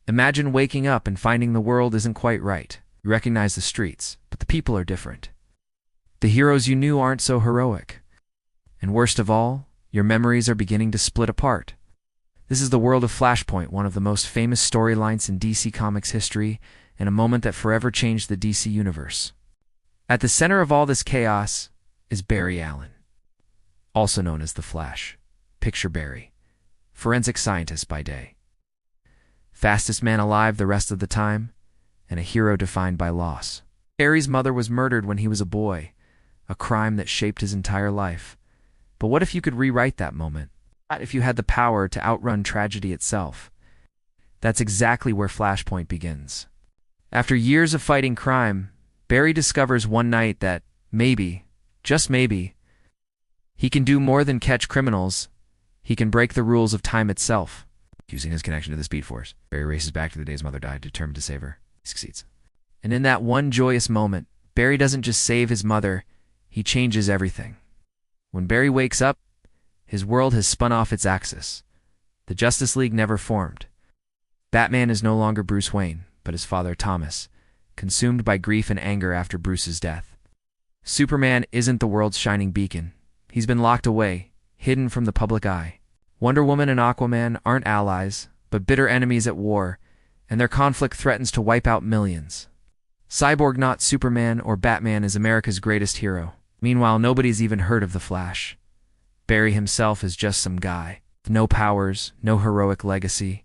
Imagine waking up and finding the world isn't quite right. You recognize the streets, but the people are different. The heroes you knew aren't so heroic. And worst of all, your memories are beginning to split apart. This is the world of Flashpoint, one of the most famous storylines in DC Comics history, and a moment that forever changed the DC universe. At the center of all this chaos is Barry Allen, also known as the Flash. Picture Barry, forensic scientist by day, fastest man alive the rest of the time, and a hero defined by loss. Barry's mother was murdered when he was a boy, a crime that shaped his entire life. But what if you could rewrite that moment? What if you had the power to outrun tragedy itself? That's exactly where Flashpoint begins. After years of fighting crime, Barry discovers one night that maybe, just maybe, he can do more than catch criminals. He can break the rules of time itself. Using his connection to the Speed Force, Barry races back to the day his mother died, determined to save her. He succeeds. And in that one joyous moment, Barry doesn't just save his mother, he changes everything. When Barry wakes up, his world has spun off its axis. The Justice League never formed. Batman is no longer Bruce Wayne, but his father Thomas, consumed by grief and anger after Bruce's death. Superman isn't the world's shining beacon. He's been locked away, hidden from the public eye. Wonder Woman and Aquaman aren't allies, but bitter enemies at war, and their conflict threatens to wipe out millions. Cyborg, not Superman or Batman, is America's greatest hero. Meanwhile, nobody's even heard of the Flash. Barry himself is just some guy, with no powers, no heroic legacy,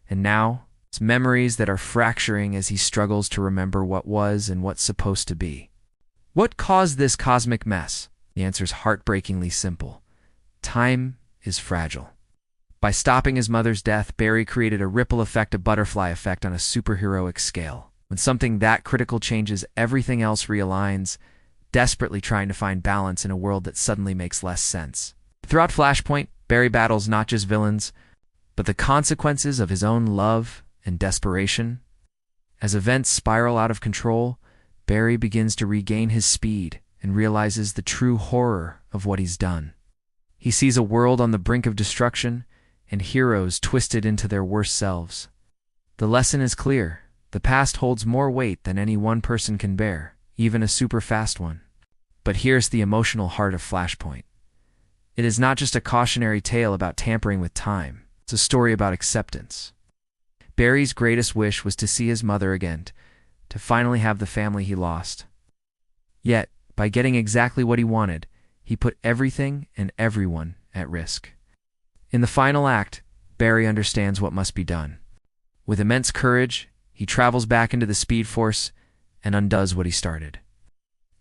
and now it's memories that are fracturing as he struggles to remember what was and what's supposed to be. What caused this cosmic mess? The answer's heartbreakingly simple. Time is fragile. By stopping his mother's death, Barry created a ripple effect, a butterfly effect on a superheroic scale. When something that critical changes, everything else realigns, desperately trying to find balance in a world that suddenly makes less sense. Throughout Flashpoint, Barry battles not just villains, but the consequences of his own love and desperation. As events spiral out of control, Barry begins to regain his speed and realizes the true horror of what he's done. He sees a world on the brink of destruction and heroes twisted into their worst selves. The lesson is clear. The past holds more weight than any one person can bear, even a super fast one. But here's the emotional heart of Flashpoint. It is not just a cautionary tale about tampering with time. It's a story about acceptance. Barry's greatest wish was to see his mother again, to finally have the family he lost. Yet, by getting exactly what he wanted, he put everything and everyone at risk. In the final act, Barry understands what must be done. With immense courage, he travels back into the Speed Force and undoes what he started.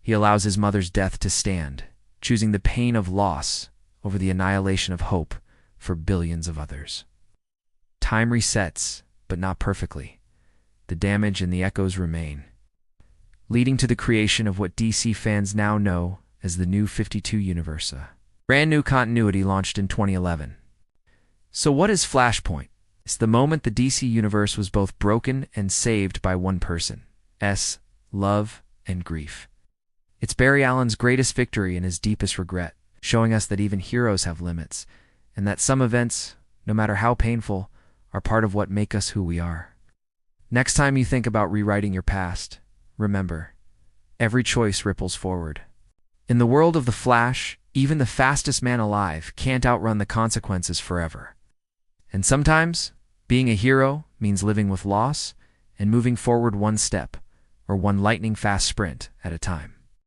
He allows his mother's death to stand, choosing the pain of loss over the annihilation of hope for billions of others. Time resets, but not perfectly. The damage and the echoes remain, leading to the creation of what DC fans now know as the New 52 Universe. Brand new continuity launched in 2011. So what is Flashpoint? It's the moment the DC Universe was both broken and saved by one person. Love and grief. It's Barry Allen's greatest victory and his deepest regret, showing us that even heroes have limits, and that some events, no matter how painful, are part of what make us who we are. Next time you think about rewriting your past, remember, every choice ripples forward. In the world of the Flash, even the fastest man alive can't outrun the consequences forever. And sometimes, being a hero means living with loss and moving forward one step, or one lightning-fast sprint at a time.